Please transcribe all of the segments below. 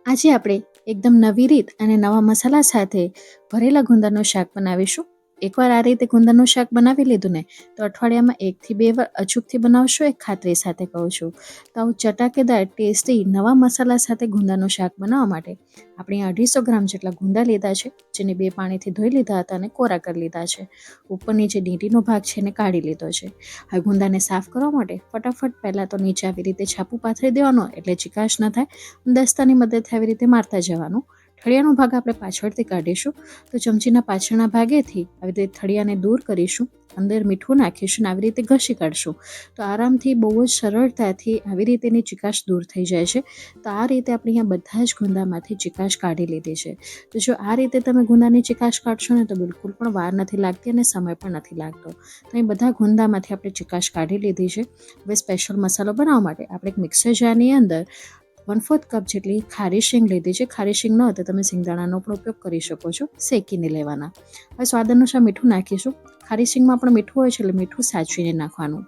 આજે આપણે એકદમ નવી રીત અને નવા મસાલા સાથે ભરેલા ગુંદરનું શાક બનાવીશું. એકવાર આ રીતે ગુંદરનું શાક બનાવી લીધું ને તો અઠવાડિયામાં 1 થી 2 વાર અચૂકથી બનાવશો, એ ખાતરી સાથે કહું છું. તો આવું ચટાકેદાર ટેસ્ટી નવા મસાલા સાથે ગુંદરનું શાક બનાવવા માટે આપણે 250 ગ્રામ જેટલા ગુંદા લીધા છે, જેને 2 પાણીથી ધોઈ લીધા હતા અને કોરા કરી લીધા છે. ઉપરની જે ડીંટીનો ભાગ છે એને કાઢી લીધો છે. હવે ગુંદાને સાફ કરવા માટે ફટાફટ પહેલાં તો નીચે આવી રીતે છાપું પાથરી દેવાનો, એટલે ચિકાશ ન થાય. દસ્તાની મદદથી આવી રીતે મારતા જવાનું. થળિયાનો ભાગ આપણે પાછળથી કાઢીશું. તો ચમચીના પાછળના ભાગેથી આવી રીતે થળિયાને દૂર કરીશું, અંદર મીઠું નાખીશું અને આવી રીતે ઘસી કાઢશું. તો આરામથી બહુ જ સરળતાથી આવી રીતે એની ચિકાશ દૂર થઈ જાય છે. તો આ રીતે આપણે અહીંયા બધા જ ગુંદામાંથી ચિકાશ કાઢી લીધી છે. તો જો આ રીતે તમે ગુંદાની ચિકાશ કાઢશો ને તો બિલકુલ પણ વાર નથી લાગતી અને સમય પણ નથી લાગતો. તો અહીં બધા ગુંદામાંથી આપણે ચિકાશ કાઢી લીધી છે. હવે સ્પેશિયલ મસાલો બનાવવા માટે આપણે એક મિક્સર જારની અંદર 1/4 કપ જેટલી ખારી શીંગ લીધી છે. ખારી શીંગ ન હોય તો તમે સિંગદાણાનો પણ ઉપયોગ કરી શકો છો. શેકીને લેવાના. હવે સ્વાદ અનુસાર મીઠું નાખીશું. ખારી શીંગમાં પણ મીઠું હોય છે, એટલે મીઠું સાચવીને નાખવાનું.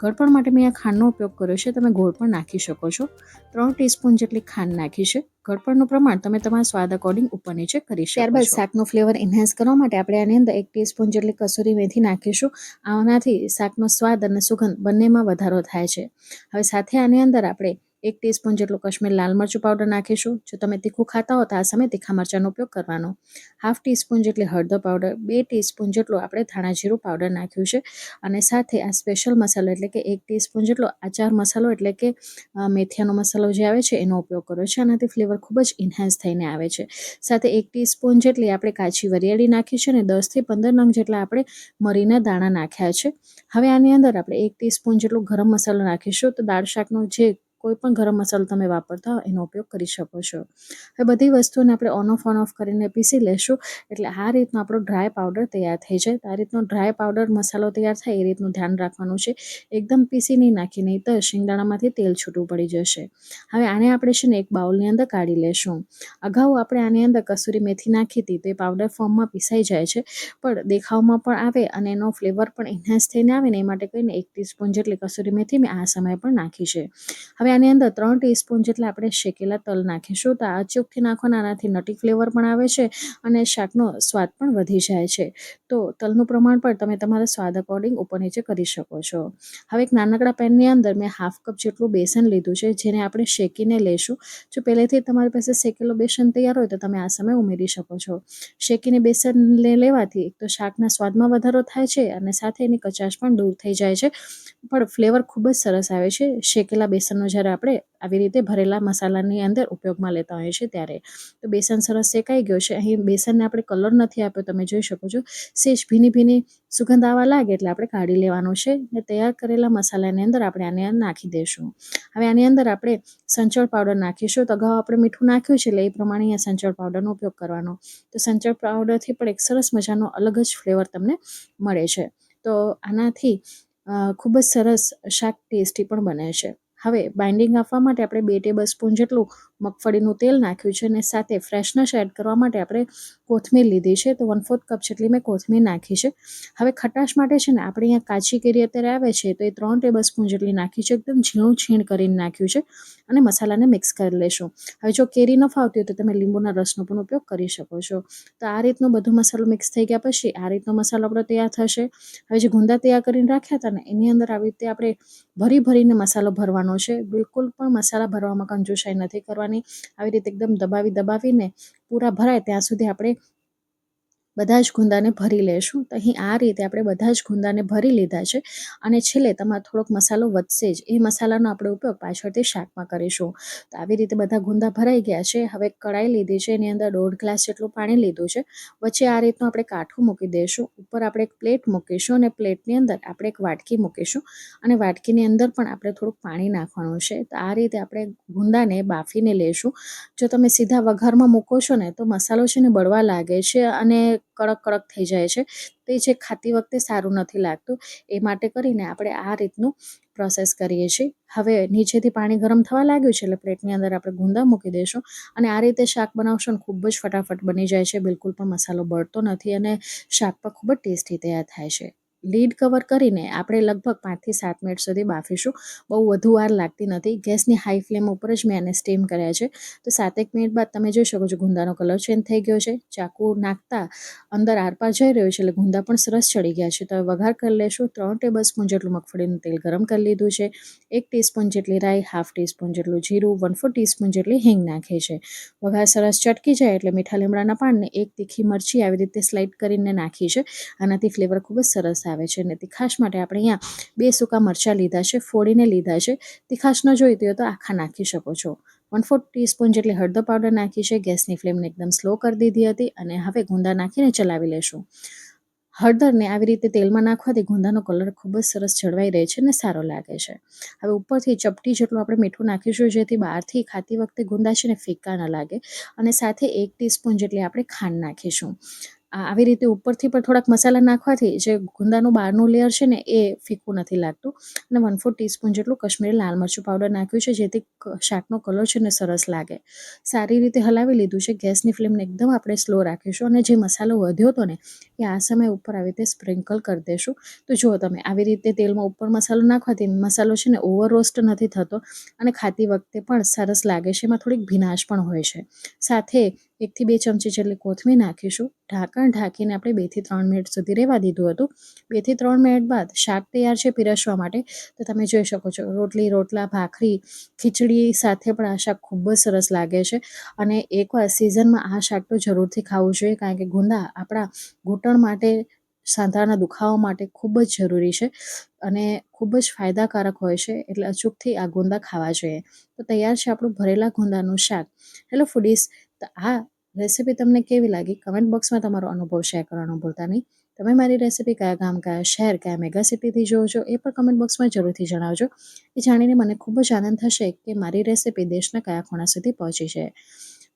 ગળપણ માટે મેં અહીંયા ખાંડનો ઉપયોગ કર્યો છે, તમે ગોળ પણ નાખી શકો છો. 3 ટીસ્પૂન જેટલી ખાંડ નાખી છે. ગળપણનું પ્રમાણ તમે તમારા સ્વાદ અકોર્ડિંગ ઉપર નીચે કરી શકો છો. ત્યારબાદ શાકનો ફ્લેવર એન્હાન્સ કરવા માટે આપણે આની અંદર 1 ટીસ્પૂન જેટલી કસૂરી મેથી નાખીશું. આનાથી શાકનો સ્વાદ અને સુગંધ બંનેમાં વધારો થાય છે. હવે સાથે આની અંદર આપણે 1 ટીસ્પૂન જેટલું કશ્મીર લાલ મરચું પાવડર નાખીશું. જો તમે તીખું ખાતા હો તો આ સમયે તીખા મરચાંનો ઉપયોગ કરવાનો. 1/2 ટીસ્પૂન જેટલી હળદર પાવડર, 2 ટીસ્પૂન જેટલું આપણે ધાણા જીરું પાવડર નાખ્યું છે. અને સાથે આ સ્પેશિયલ મસાલો એટલે કે 1 ટીસ્પૂન જેટલો આચાર મસાલો એટલે કે મેથીયાનો મસાલો જે આવે છે એનો ઉપયોગ કર્યો છે. આનાથી ફ્લેવર ખૂબ જ ઇન્હાન્સ થઈને આવે છે. સાથે 1 ટીસ્પૂન જેટલી આપણે કાચી વરિયાળી નાખી છે અને 10 થી 15 નંગ જેટલા આપણે મરીના દાણા નાખ્યા છે. હવે આની અંદર આપણે 1 ટીસ્પૂન જેટલો ગરમ મસાલો નાખીશું. તો દાળ શાકનો જે કોઈ પણ ગરમ મસાલો તમે વાપરતા હો એનો ઉપયોગ કરી શકો છો. હવે બધી વસ્તુને આપણે ઓન ઓફ કરીને પીસી લેશું, એટલે આ રીતનો આપણો ડ્રાય પાવડર તૈયાર થઈ જાય. આ રીતનો ડ્રાય પાવડર મસાલો તૈયાર થાય એ રીતનું ધ્યાન રાખવાનું છે. એકદમ પીસી નહીં નાખી, નહીં તો શિંગદાણામાંથી તેલ છૂટું પડી જશે. હવે આને આપણે છે ને એક બાઉલની અંદર કાઢી લેશું. અગાઉ આપણે આની અંદર કસૂરી મેથી નાખી હતી, તો એ પાવડર ફોર્મમાં પીસાઈ જાય છે, પણ દેખાવમાં પણ આવે અને એનો ફ્લેવર પણ એન્હાન્સ થઈને આવે ને એ માટે કહીને 1 ટીસ્પૂન જેટલી કસૂરી મેથી મેં આ સમયે પણ નાખી છે. હવે આની અંદર 3 ટીસ્પૂન જેટલા આપણે શેકેલા તલ નાખીશું. તો આ ચોખ્ખી નાખવાના, આનાથી નટી ફ્લેવર પણ આવે છે અને શાકનો સ્વાદ પણ વધી જાય છે. તો તલનું પ્રમાણ પણ તમે તમારા સ્વાદ અકોર્ડિંગ ઉપર નીચે કરી શકો છો. હવે એક નાનકડા પેનની અંદર મેં 1/2 કપ જેટલું બેસન લીધું છે, જેને આપણે શેકીને લેશું. જો પહેલેથી તમારી પાસે શેકેલો બેસન તૈયાર હોય તો તમે આ સમયે ઉમેરી શકો છો. શેકીને બેસન લેવાથી એક તો શાકના સ્વાદમાં વધારો થાય છે અને સાથે એની કચાશ પણ દૂર થઈ જાય છે, પણ ફ્લેવર ખૂબ જ સરસ આવે છે શેકેલા બેસનનો જ્યારે આપણે આવી રીતે ભરેલા મસાલાની અંદર ઉપયોગમાં લેતા હોઈએ છીએ ત્યારે. તો બેસન સરસ શેકાઈ ગયો છે. અહીં બેસનને આપણે કલર નથી આપ્યો, તમે જોઈ શકો છો. સેજ ભીની ભીની સુગંધ આવવા લાગે એટલે આપણે કાઢી લેવાનું છે અને તૈયાર કરેલા મસાલાની અંદર આપણે આને નાખી દઈશું. હવે આની અંદર આપણે સંચળ પાવડર નાખીશું. તો અગાઉ આપણે મીઠું નાખ્યું છે, એટલે એ પ્રમાણે અહીંયા સંચળ પાવડરનો ઉપયોગ કરવાનો. તો સંચળ પાવડરથી પણ એક સરસ મજાનો અલગ જ ફ્લેવર તમને મળે છે. તો આનાથી ખૂબ જ સરસ શાક ટેસ્ટી પણ બને છે. હવે બાઇન્ડિંગ આપવા માટે આપણે 2 ટેબલ સ્પૂન જેટલું મગફળીનું તેલ નાખ્યું છે અને સાથે ફ્રેશનેસ એડ કરવા માટે આપણે કોથમીર લીધી છે. તો 1/4 કપ જેટલી મેં કોથમીર નાખી છે. હવે ખટાશ માટે છે ને આપણે અહીંયા કાચી કેરી અત્યારે આવે છે, તો એ 3 ટેબલ સ્પૂન જેટલી નાખી છે. એકદમ ઝીણું છીણ કરીને નાખ્યું છે અને મસાલાને મિક્સ કરી લેશું. હવે જો કેરી ન ફાવતી હોય તો તમે લીંબુના રસનો પણ ઉપયોગ કરી શકો છો. તો આ રીતનો બધો મસાલો મિક્સ થઈ ગયા પછી આ રીતનો મસાલો આપણો તૈયાર થશે. હવે જે ગુંદા તૈયાર કરીને રાખ્યા હતા ને એની અંદર આવી રીતે આપણે ભરીને મસાલો ભરવાનો છે. બિલકુલ પણ મસાલા ભરવામાં કંજૂસાઈ નથી કરવાની. આવી રીતે એકદમ દબાવીને પૂરા ભરાય ત્યાં સુધી આપણે બધા જ ગુંદાને ભરી લેશું. તો અહીં આ રીતે આપણે બધા જ ગુંદાને ભરી લીધા છે અને છેલ્લે તમારે થોડોક મસાલો વધશે જ, એ મસાલાનો આપણે ઉપયોગ પાછળથી શાકમાં કરીશું. તો આવી રીતે બધા ગુંદા ભરાઈ ગયા છે. હવે કઢાઈ લીધી છે, એની અંદર 1.5 ગ્લાસ જેટલું પાણી લીધું છે. વચ્ચે આ રીતનું આપણે કાઠું મૂકી દઈશું. ઉપર આપણે એક પ્લેટ મૂકીશું અને પ્લેટની અંદર આપણે એક વાટકી મૂકીશું અને વાટકીની અંદર પણ આપણે થોડુંક પાણી નાખવાનું છે. તો આ રીતે આપણે ગુંદાને બાફીને લેશું. જો તમે સીધા વઘારમાં મૂકો છો ને તો મસાલો છે ને બળવા લાગે છે અને કડક થઈ જાય છે. તે જે ખાતી વખતે સારું નથી લાગતું. એ માટે કરીને આપણે આ રીતનું પ્રોસેસ કરીએ છીએ. હવે નીચેથી પાણી ગરમ થવા લાગ્યું છે, એટલે પ્લેટની અંદર આપણે ગુંદા મૂકી દઈશું અને આ રીતે શાક બનાવશો ને ખૂબ જ ફટાફટ બની જાય છે. બિલકુલ પણ મસાલો બળતો નથી અને શાક પણ ખૂબ જ ટેસ્ટી તૈયાર થાય છે. લીડ કવર કરીને આપણે લગભગ 5 થી 7 મિનિટ સુધી બાફીશું. બહુ વધુ વાર લાગતી નથી. ગેસની હાઈ ફ્લેમ ઉપર જ મેં આને સ્ટીમ કર્યા છે. તો 7 મિનિટ બાદ તમે જોઈ શકો છો ગુંદાનો કલર ચેન્જ થઈ ગયો છે. ચાકુ નાખતા અંદર આરપાર જઈ રહ્યું છે એટલે ગુંદા પણ સરસ ચડી ગયા છે. તો હવે વઘાર કરી લેશું. 3 ટેબલ સ્પૂન જેટલું મગફળીનું તેલ ગરમ કરી લીધું છે. 1 ટીસ્પૂન જેટલી રાઈ, 1/2 ટીસ્પૂન જેટલું જીરું, 1/4 ટીસ્પૂન જેટલી હિંગ નાખી છે. વઘાર સરસ ચટકી જાય એટલે મીઠા લીમડાના પાનને 1 તીખી મરચી આવી રીતે સ્લાઇડ કરીને નાખી છે. આનાથી ફ્લેવર ખૂબ જ સરસ આવે છે. અને તીખાશ માટે આપણે અહીંયા 2 સૂકા મરચાં લીધા છે, ફોડીને લીધા છે. તીખાશ ન જોઈતી હોય તો આખા નાખી શકો છો. 1/4 ટીસ્પૂન જેટલી હળદર પાવડર નાખી છે. ગેસની ફ્લેમને એકદમ સ્લો કરી દીધી હતી અને હવે ગુંદા નાખીને ચલાવી લેશું. હળદરને આવી રીતે તેલમાં નાખવાથી ગુંદાનો કલર ખૂબ જ સરસ જળવાઈ રહે છે અને સારો લાગે છે. હવે ઉપરથી ચપટી જેટલું આપણે મીઠું નાખીશું જેથી બહારથી ખાતી વખતે ગુંદા છે ને ફીકા ન લાગે. અને સાથે 1 ટીસ્પૂન જેટલી આપણે ખાંડ નાખીશું. આવી રીતે ઉપરથી પણ થોડાક મસાલા નાખવાથી જે ગુંદાનું બહારનું લેયર છે ને એ ફીકું નથી લાગતું. અને 1/4 ટીસ્પૂન જેટલું કશ્મીરી લાલ મરચું પાવડર નાખ્યું છે જેથી શાકનો કલર છે ને સરસ લાગે. સારી રીતે હલાવી લીધું છે. ગેસની ફ્લેમને એકદમ આપણે સ્લો રાખીશું અને જે મસાલો વધ્યો હતો ને એ આ સમય ઉપર આવી રીતે સ્પ્રિંકલ કરી દેશું. તો જુઓ તમે આવી રીતે તેલમાં ઉપર મસાલો નાખવાથી મસાલો છે ને ઓવર રોસ્ટ નથી થતો અને ખાતી વખતે પણ સરસ લાગે છે. એમાં થોડીક ભીનાશ પણ હોય છે. સાથે 1 થી 2 ચમચી જેટલી કોથમીર નાખીશું. ઢાંકણ ઢાંકીને આપણે 2 થી 3 મિનિટ સુધી રહેવા દીધું હતું. 2 થી 3 મિનિટ બાદ શાક તૈયાર છે પીરસવા માટે. તો તમે જોઈ શકો છો રોટલી, રોટલા, ભાખરી, ખીચડી સાથે પણ આ શાક ખૂબ જ સરસ લાગે છે. અને એકવાર સિઝનમાં આ શાક તો જરૂરથી ખાવું જોઈએ કારણ કે ગુંદા આપણા ઘૂંટણ માટે, સાંધાના દુખાવા માટે ખૂબ જ જરૂરી છે અને ખૂબ જ ફાયદાકારક હોય છે. એટલે અચૂકથી આ ગુંદા ખાવા જોઈએ. તો તૈયાર છે આપણું ભરેલા ગુંદાનું શાક. હેલો ફૂડીઝ, તો આ રેસીપી તમને કેવી લાગી કમેન્ટ બોક્સમાં તમારો અનુભવ શેર કરવાનું ભૂલતા નહીં. તમે મારી રેસીપી કયા ગામ, કયા શહેર, કયા મેગા સિટીથી જોવો છો એ પણ કમેન્ટ બોક્સમાં જરૂરથી જણાવજો. એ જાણીને મને ખૂબ જ આનંદ થશે કે મારી રેસીપી દેશના કયા ખૂણા સુધી પહોંચી છે.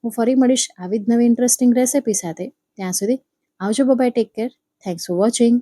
હું ફરી મળીશ આવી જ નવી ઇન્ટરેસ્ટિંગ રેસીપી સાથે. ત્યાં સુધી આવજો. Bye, take care. Thanks for watching.